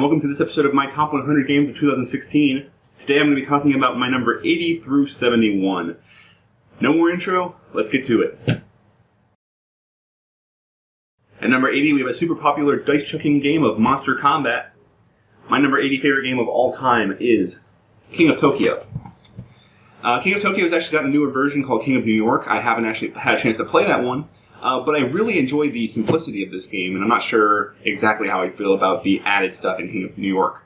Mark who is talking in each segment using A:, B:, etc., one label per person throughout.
A: welcome to this episode of my Top 100 Games of 2016. Today I'm going to be talking about my number 80 through 71. No more intro, let's get to it. At number 80 we have a super popular dice-chucking game of Monster Combat. My number 80 favorite game of all time is King of Tokyo. King of Tokyo has actually got a newer version called King of New York. I haven't actually had a chance to play that one. But I really enjoy the simplicity of this game, and I'm not sure exactly how I feel about the added stuff in King of New York.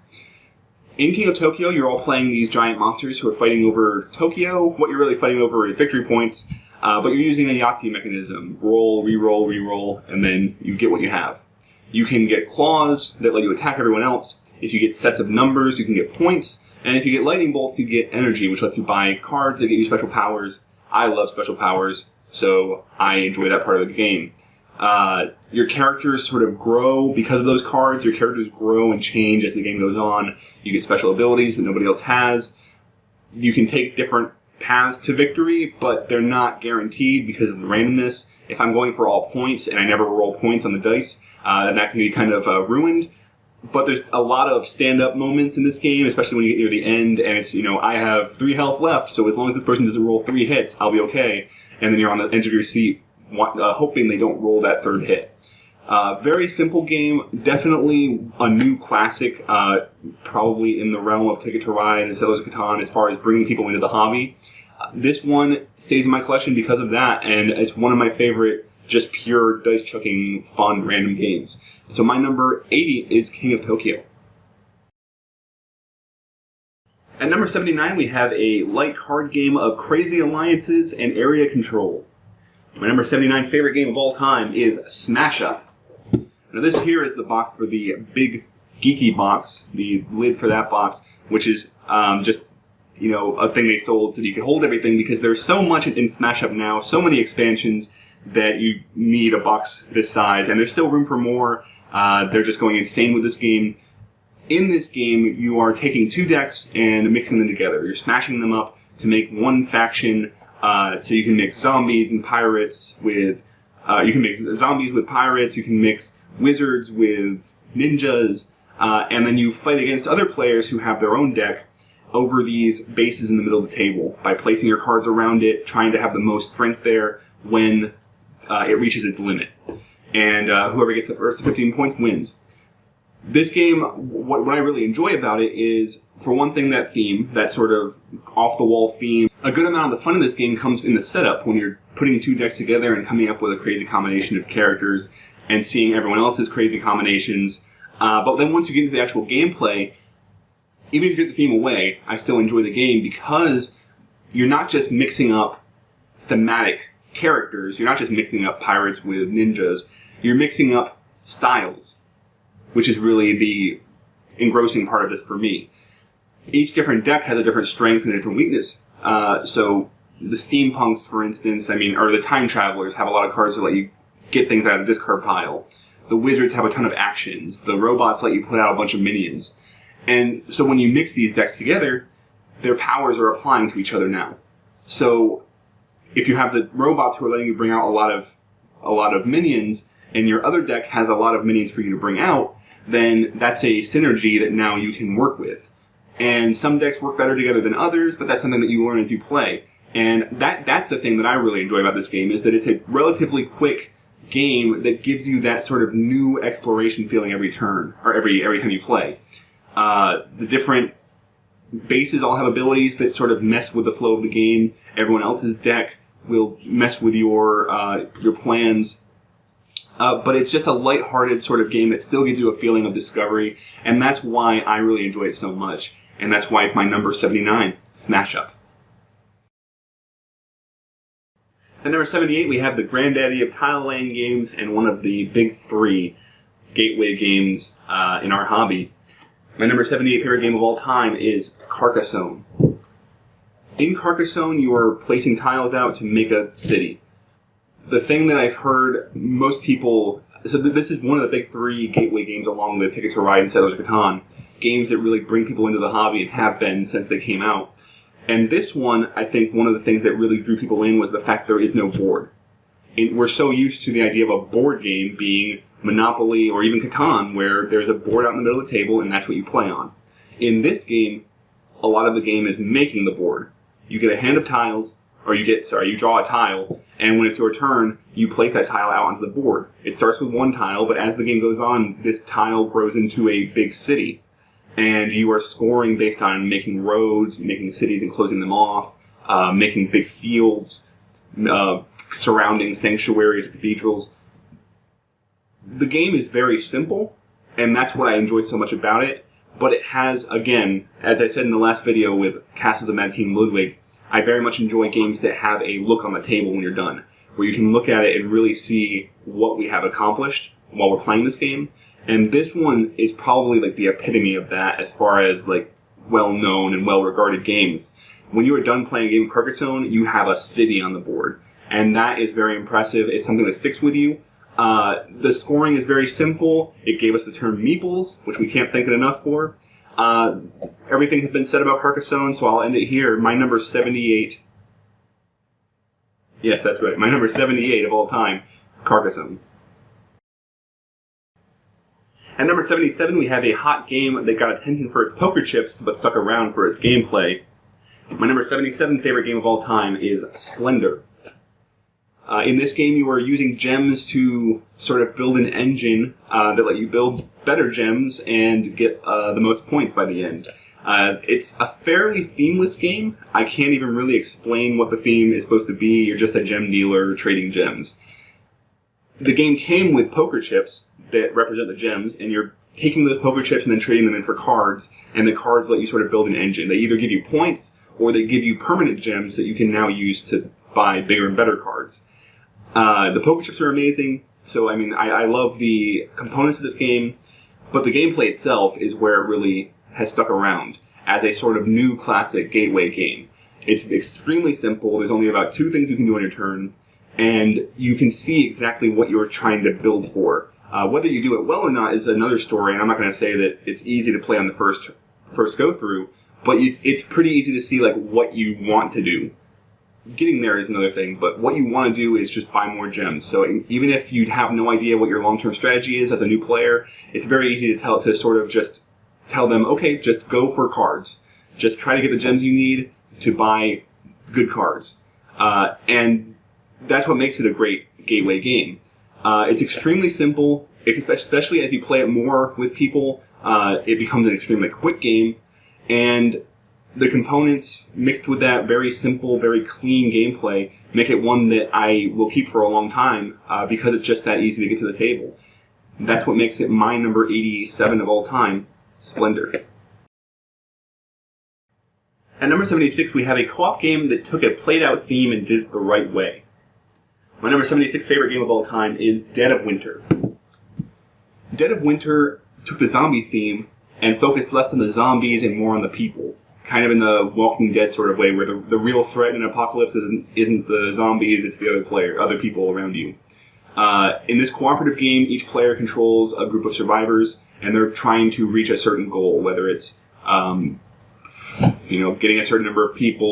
A: In King of Tokyo, you're all playing these giant monsters who are fighting over Tokyo. What you're really fighting over is victory points, but you're using a Yahtzee mechanism. Roll, re-roll, re-roll, and then you get what you have. You can get claws that let you attack everyone else. If you get sets of numbers, you can get points. And if you get lightning bolts, you get energy, which lets you buy cards that get you special powers. I love special powers, so I enjoy that part of the game. Your characters sort of grow because of those cards. Your characters grow and change as the game goes on. You get special abilities that nobody else has. You can take different paths to victory, but they're not guaranteed because of the randomness. If I'm going for all points and I never roll points on the dice, then that can be kind of ruined. But there's a lot of stand-up moments in this game, especially when you get near the end, and it's, I have 3 health left, so as long as this person doesn't roll 3 hits, I'll be okay. And then you're on the edge of your seat, hoping they don't roll that 3rd hit. Very simple game, definitely a new classic, probably in the realm of Ticket to Ride and Settlers of Catan as far as bringing people into the hobby. This one stays in my collection because of that, and it's one of my favorite just pure dice-chucking, fun, random games. So my number 80 is King of Tokyo. At number 79, we have a light card game of crazy alliances and area control. My number 79 favorite game of all time is Smash Up. Now this here is the box for the big geeky box, the lid for that box, which is just, a thing they sold so that you could hold everything, because there's so much in Smash Up now, so many expansions, that you need a box this size, and there's still room for more. They're just going insane with this game. In this game, you are taking 2 decks and mixing them together. You're smashing them up to make one faction, so you can mix zombies and pirates with... you can mix zombies with pirates, you can mix wizards with ninjas, and then you fight against other players who have their own deck over these bases in the middle of the table by placing your cards around it, trying to have the most strength there when it reaches its limit. And whoever gets the first 15 points wins. This game, what I really enjoy about it is, for one thing, that theme, that sort of off-the-wall theme. A good amount of the fun in this game comes in the setup, when you're putting 2 decks together and coming up with a crazy combination of characters and seeing everyone else's crazy combinations. But then once you get into the actual gameplay, even if you get the theme away, I still enjoy the game because you're not just mixing up thematic characters, you're not just mixing up pirates with ninjas, you're mixing up styles, which is really the engrossing part of this for me. Each different deck has a different strength and a different weakness. So the steampunks, for instance, or the time travelers have a lot of cards that let you get things out of the discard pile. The wizards have a ton of actions. The robots let you put out a bunch of minions. And so when you mix these decks together, their powers are applying to each other now. So if you have the robots who are letting you bring out a lot of minions, and your other deck has a lot of minions for you to bring out, then that's a synergy that now you can work with. And some decks work better together than others, but that's something that you learn as you play. And that's the thing that I really enjoy about this game, is that it's a relatively quick game that gives you that sort of new exploration feeling every turn, or every time you play. The different bases all have abilities that sort of mess with the flow of the game. Everyone else's deck will mess with your plans. But it's just a lighthearted sort of game that still gives you a feeling of discovery, and that's why I really enjoy it so much. And that's why it's my number 79, Smash Up. At number 78, we have the granddaddy of tile laying games and one of the big 3 gateway games in our hobby. My number 78 favorite game of all time is Carcassonne. In Carcassonne, you are placing tiles out to make a city. The thing that I've heard most people... So this is one of the big 3 gateway games, along with Ticket to Ride and Settlers of Catan. Games that really bring people into the hobby and have been since they came out. And this one, I think one of the things that really drew people in was the fact there is no board. We're so used to the idea of a board game being Monopoly, or even Catan, where there's a board out in the middle of the table and that's what you play on. In this game, a lot of the game is making the board. You get a hand of tiles, or you draw a tile, and when it's your turn, you place that tile out onto the board. It starts with one tile, but as the game goes on, this tile grows into a big city. And you are scoring based on making roads, making cities and closing them off, making big fields, surrounding sanctuaries, cathedrals. The game is very simple, and that's what I enjoy so much about it. But it has, again, as I said in the last video with Castles of Mad King Ludwig, I very much enjoy games that have a look on the table when you're done, where you can look at it and really see what we have accomplished while we're playing this game. And this one is probably like the epitome of that as far as like well-known and well-regarded games. When you are done playing a game of Carcassonne, you have a city on the board. And that is very impressive. It's something that sticks with you. The scoring is very simple. It gave us the term meeples, which we can't thank it enough for. Everything has been said about Carcassonne, so I'll end it here. My number 78. Yes, that's right. My number 78 of all time, Carcassonne. At number 77, we have a hot game that got attention for its poker chips, but stuck around for its gameplay. My number 77 favorite game of all time is Splendor. In this game, you are using gems to sort of build an engine that let you build better gems and get the most points by the end. It's a fairly themeless game. I can't even really explain what the theme is supposed to be. You're just a gem dealer trading gems. The game came with poker chips that represent the gems, and you're taking those poker chips and then trading them in for cards, and the cards let you sort of build an engine. They either give you points, or they give you permanent gems that you can now use to buy bigger and better cards. The poker chips are amazing, so I mean, I love the components of this game, but the gameplay itself is where it really has stuck around as a sort of new classic gateway game. It's extremely simple. There's only about 2 things you can do on your turn, and you can see exactly what you're trying to build for. Whether you do it well or not is another story, and I'm not going to say that it's easy to play on the first go through, but it's pretty easy to see like what you want to do. Getting there is another thing, but what you want to do is just buy more gems. So even if you have no idea what your long-term strategy is as a new player, it's very easy to sort of just tell them, okay, just go for cards. Just try to get the gems you need to buy good cards. And that's what makes it a great gateway game. It's extremely simple, especially as you play it more with people. It becomes an extremely quick game, and the components mixed with that very simple, very clean gameplay make it one that I will keep for a long time because it's just that easy to get to the table. That's what makes it my number 87 of all time, Splendor. At number 76, we have a co-op game that took a played-out theme and did it the right way. My number 76 favorite game of all time is Dead of Winter. Dead of Winter took the zombie theme and focused less on the zombies and more on the people. Kind of in the Walking Dead sort of way, where the real threat in an apocalypse isn't the zombies, it's the other people around you. In this cooperative game, each player controls a group of survivors, and they're trying to reach a certain goal, whether it's getting a certain number of people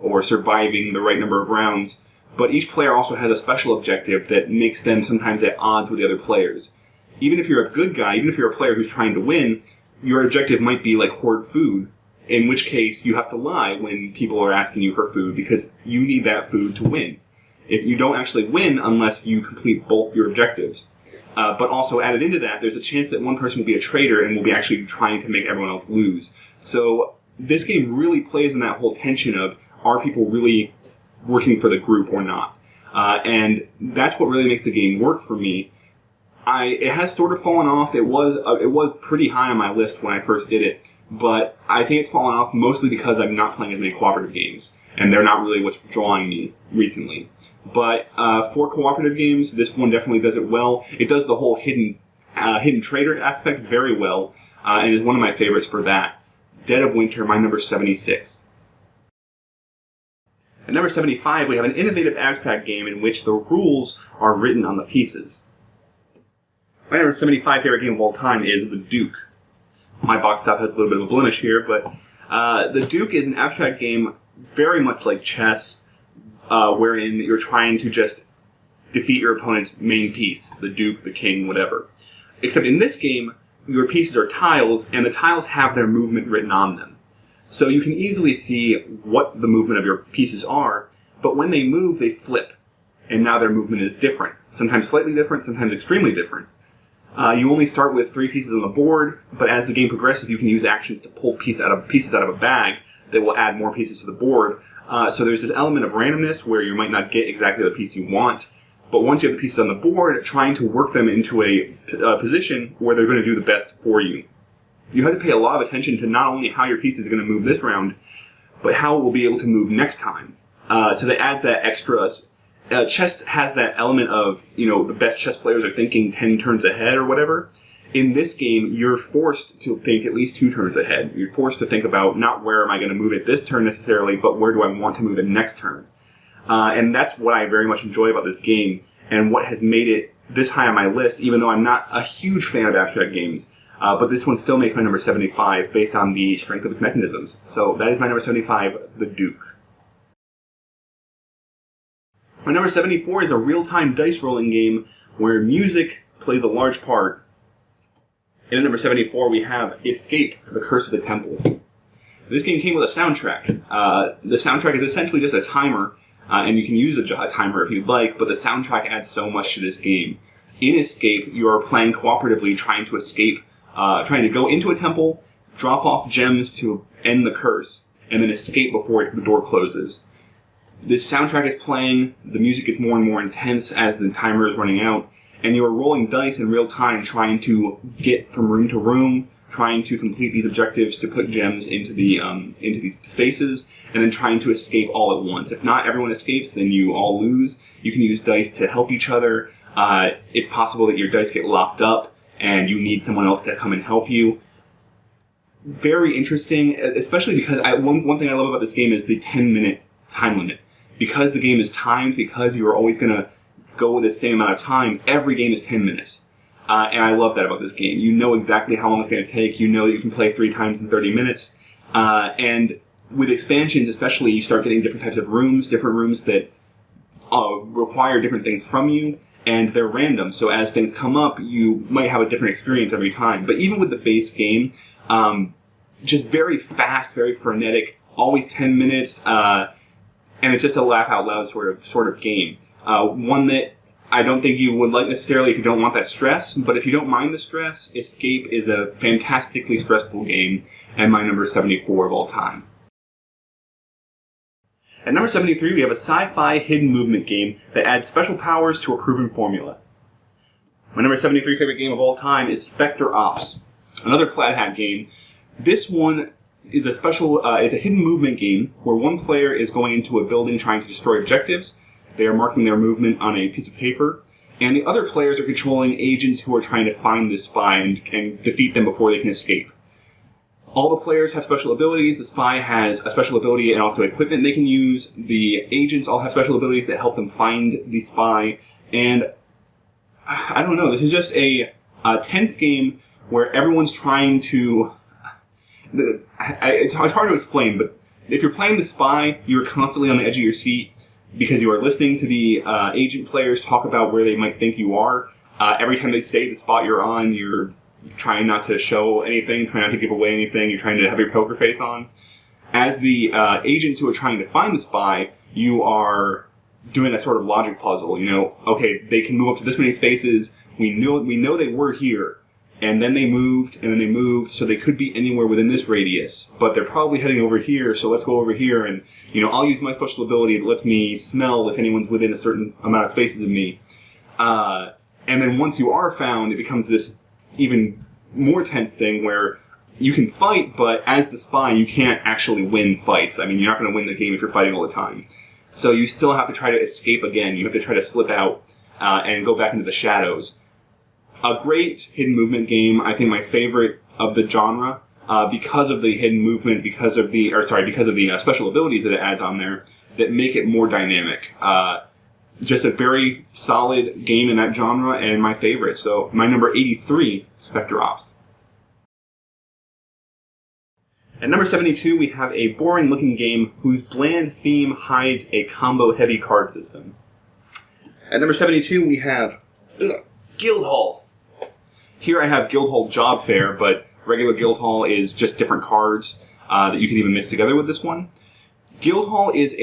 A: or surviving the right number of rounds. But each player also has a special objective that makes them sometimes at odds with the other players. Even if you're a good guy, even if you're a player who's trying to win, your objective might be like hoard food, in which case you have to lie when people are asking you for food because you need that food to win. If you don't actually win unless you complete both your objectives. But also added into that, there's a chance that one person will be a traitor and will be actually trying to make everyone else lose. So this game really plays in that whole tension of, are people really working for the group or not? And that's what really makes the game work for me. It has sort of fallen off. It was pretty high on my list when I first did it, but I think it's fallen off mostly because I'm not playing as many cooperative games, and they're not really what's drawing me recently. But for cooperative games, this one definitely does it well. It does the whole hidden traitor aspect very well, and is one of my favorites for that. Dead of Winter, my number 76. At number 75, we have an innovative abstract game in which the rules are written on the pieces. My number 75 favorite game of all time is The Duke. My box top has a little bit of a blemish here, but The Duke is an abstract game very much like chess, wherein you're trying to just defeat your opponent's main piece, the duke, the king, whatever. Except in this game, your pieces are tiles, and the tiles have their movement written on them. So you can easily see what the movement of your pieces are, but when they move, they flip. And now their movement is different. Sometimes slightly different, sometimes extremely different. You only start with 3 pieces on the board, but as the game progresses, you can use actions to pull pieces out of a bag that will add more pieces to the board. So there's this element of randomness where you might not get exactly the piece you want, but once you have the pieces on the board, trying to work them into a position where they're going to do the best for you. You have to pay a lot of attention to not only how your piece is going to move this round, but how it will be able to move next time. So that adds that extra. Chess has that element of, the best chess players are thinking 10 turns ahead or whatever. In this game, you're forced to think at least 2 turns ahead. You're forced to think about not where am I going to move it this turn necessarily, but where do I want to move it next turn. And that's what I very much enjoy about this game, and what has made it this high on my list, even though I'm not a huge fan of abstract games. But this one still makes my number 75 based on the strength of its mechanisms. So that is my number 75, The Duke. My number 74 is a real-time dice rolling game where music plays a large part. And at number 74 we have Escape, The Curse of the Temple. This game came with a soundtrack. The soundtrack is essentially just a timer, and you can use a timer if you'd like, but the soundtrack adds so much to this game. In Escape, you are playing cooperatively, trying to escape, trying to go into a temple, drop off gems to end the curse, and then escape before the door closes. This soundtrack is playing, the music gets more and more intense as the timer is running out, and you are rolling dice in real time trying to get from room to room, trying to complete these objectives to put gems into these spaces, and then trying to escape all at once. If not everyone escapes, then you all lose. You can use dice to help each other. It's possible that your dice get locked up, and you need someone else to come and help you. Very interesting, especially because one thing I love about this game is the 10-minute time limit. Because the game is timed, because you are always going to go with the same amount of time, every game is 10 minutes. And I love that about this game. You know exactly how long it's going to take. You know that you can play 3 times in 30 minutes. And with expansions especially, you start getting different types of rooms that require different things from you, and they're random. So as things come up, you might have a different experience every time. But even with the base game, just very fast, very frenetic, always 10 minutes, and it's just a laugh out loud sort of game. One that I don't think you would like necessarily if you don't want that stress, but if you don't mind the stress, Escape is a fantastically stressful game, and my number 74 of all time. At number 73, we have a sci-fi hidden movement game that adds special powers to a proven formula. My number 73 favorite game of all time is Spectre Ops, another Plaid Hat game. This one is it's a hidden movement game where one player is going into a building trying to destroy objectives. They are marking their movement on a piece of paper, and the other players are controlling agents who are trying to find this spy and defeat them before they can escape. All the players have special abilities. The spy has a special ability and also equipment they can use. The agents all have special abilities that help them find the spy. And I don't know, this is just a tense game where everyone's trying to... It's hard to explain, but if you're playing the spy, you're constantly on the edge of your seat because you are listening to the agent players talk about where they might think you are. Every time they say the spot you're on, you're trying not to show anything, trying not to give away anything, you're trying to have your poker face on. As the agents who are trying to find the spy, you are doing a sort of logic puzzle. Okay, they can move up to this many spaces, we know they were here, and then they moved, so they could be anywhere within this radius, but they're probably heading over here, so let's go over here, and I'll use my special ability that lets me smell if anyone's within a certain amount of spaces of me. And then once you are found, it becomes this even more tense thing where you can fight, but as the spy, you can't actually win fights. I mean, you're not going to win the game if you're fighting all the time. So you still have to try to escape again. You have to try to slip out and go back into the shadows. A great hidden movement game, I think my favorite of the genre, because of the hidden movement, because of the special abilities that it adds on there that make it more dynamic. Just a very solid game in that genre, and my favorite. So my number 83, Spectre Ops. At number 72, we have a boring-looking game whose bland theme hides a combo-heavy card system. At number 72, we have Guildhall. Here I have Guildhall Job Fair, but regular Guildhall is just different cards that you can even mix together with this one. Guildhall is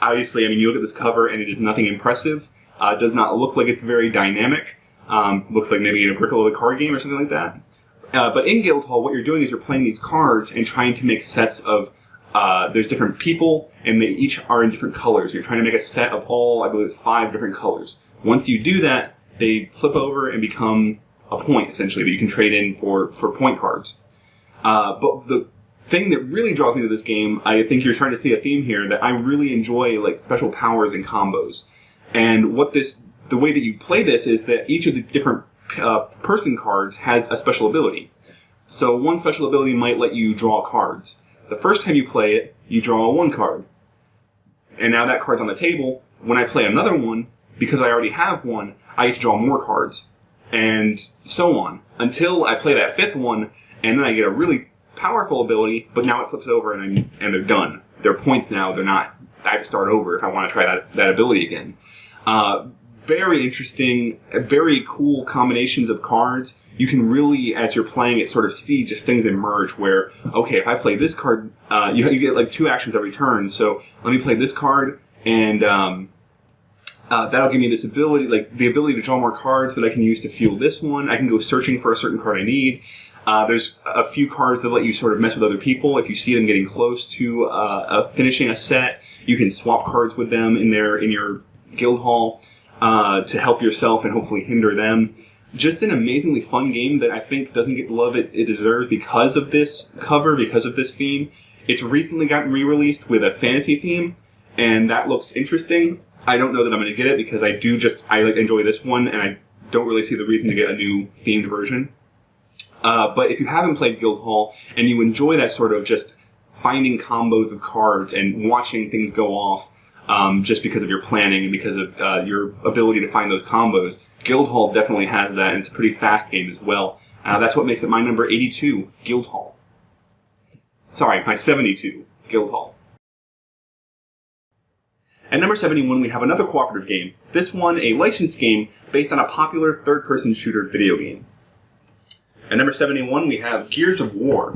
A: obviously, I mean, you look at this cover and it is nothing impressive. It does not look like it's very dynamic. Looks like maybe an Agricola card game or something like that. But in Guildhall, what you're doing is you're playing these cards and trying to make sets of, there's different people, and they each are in different colors. You're trying to make a set of all, I believe it's 5 different colors. Once you do that, they flip over and become a point, essentially, that you can trade in for point cards. But the thing that really draws me to this game, I think you're starting to see a theme here, that I really enjoy, like, special powers and combos. And the way that you play this is that each of the different person cards has a special ability. So one special ability might let you draw cards. The first time you play it, you draw 1 card. And now that card's on the table. When I play another one, because I already have one, I get to draw more cards. And so on. Until I play that 5th one, and then I get a really powerful ability, but now it flips over and they're done. They're points now, they're not. I have to start over if I want to try that ability again. Very interesting, very cool combinations of cards. You can really, as you're playing it, sort of see just things emerge where, okay, if I play this card, you get like 2 actions every turn, so let me play this card, and that'll give me this ability, like the ability to draw more cards that I can use to fuel this one. I can go searching for a certain card I need. There's a few cards that let you sort of mess with other people. If you see them getting close to finishing a set, you can swap cards with them in your guild hall to help yourself and hopefully hinder them. Just an amazingly fun game that I think doesn't get the love it deserves because of this cover, because of this theme. It's recently gotten re-released with a fantasy theme, and that looks interesting. I don't know that I'm going to get it because I enjoy this one, and I don't really see the reason to get a new themed version. But if you haven't played Guildhall and you enjoy that sort of just finding combos of cards and watching things go off just because of your planning and because of your ability to find those combos, Guildhall definitely has that, and it's a pretty fast game as well. That's what makes it my number 82, Guildhall. Sorry, my 72, Guildhall. At number 71, we have another cooperative game. This one, a licensed game based on a popular third-person shooter video game. At number 71, we have Gears of War.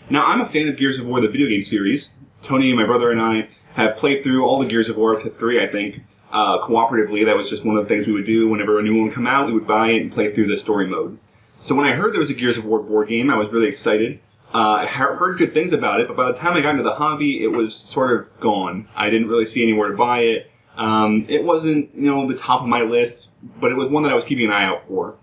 A: Now, I'm a fan of Gears of War, the video game series. Tony, my brother, and I have played through all the Gears of War up to 3, I think, cooperatively. That was just one of the things we would do. Whenever a new one would come out, we would buy it and play through the story mode. So when I heard there was a Gears of War board game, I was really excited. I heard good things about it, but by the time I got into the hobby, it was sort of gone. I didn't really see anywhere to buy it. It wasn't, the top of my list, but it was one that I was keeping an eye out for.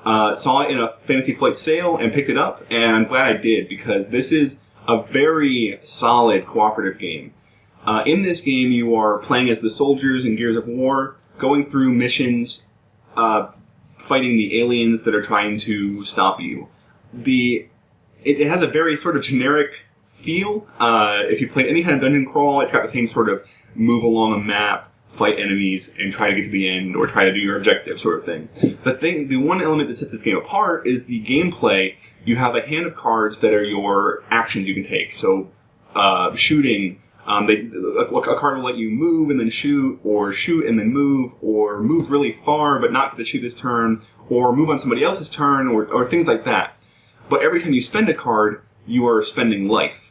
A: Saw it in a Fantasy Flight sale and picked it up, and I'm glad I did, because this is a very solid cooperative game. In this game, you are playing as the soldiers in Gears of War, going through missions, fighting the aliens that are trying to stop you. It has a very sort of generic feel. If you play any kind of dungeon crawl, it's got the same sort of move along a map, fight enemies, and try to get to the end, or try to do your objective sort of thing. The one element that sets this game apart is the gameplay. You have a hand of cards that are your actions you can take. So, shooting, a card will let you move and then shoot, or shoot and then move, or move really far but not get to shoot this turn, or move on somebody else's turn, or things like that. But every time you spend a card, you are spending life.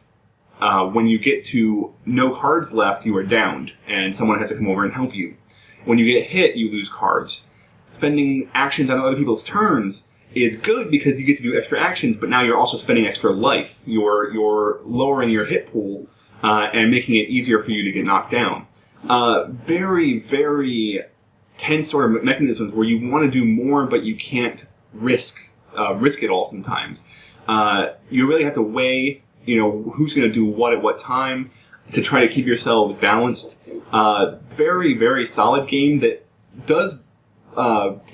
A: When you get to no cards left, you are downed, and someone has to come over and help you. When you get hit, you lose cards. Spending actions on other people's turns is good because you get to do extra actions, but now you're also spending extra life. You're lowering your hit pool and making it easier for you to get knocked down. Very, very tense sort of mechanisms where you want to do more, but you can't risk it all sometimes. You really have to weigh, who's going to do what at what time to try to keep yourselves balanced. Very, very solid game that does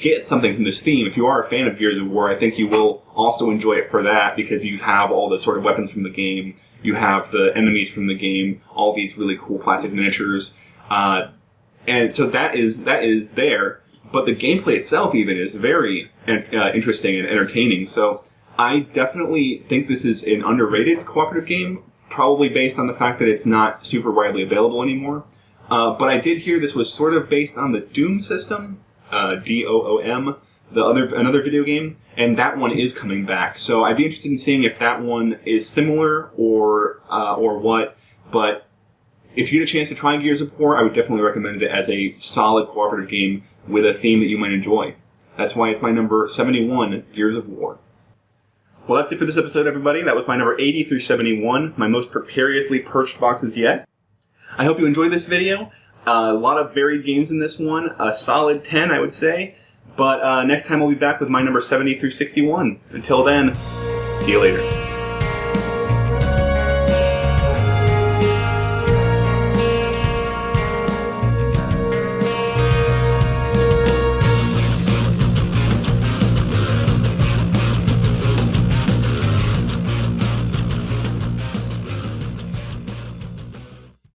A: get something from this theme. If you are a fan of Gears of War, I think you will also enjoy it for that, because you have all the sort of weapons from the game, you have the enemies from the game, all these really cool plastic miniatures, and so that is there. But the gameplay itself even is very interesting and entertaining. So I definitely think this is an underrated cooperative game, probably based on the fact that it's not super widely available anymore. But I did hear this was sort of based on the Doom system, DOOM, another video game, and that one is coming back. So I'd be interested in seeing if that one is similar or what. But if you get a chance to try Gears of War, I would definitely recommend it as a solid cooperative game with a theme that you might enjoy. That's why it's my number 71, Gears of War. Well, that's it for this episode, everybody. That was my number 80 through 71, my most precariously perched boxes yet. I hope you enjoyed this video. A lot of varied games in this one. A solid 10, I would say. But next time I'll be back with my number 70 through 61. Until then, see you later.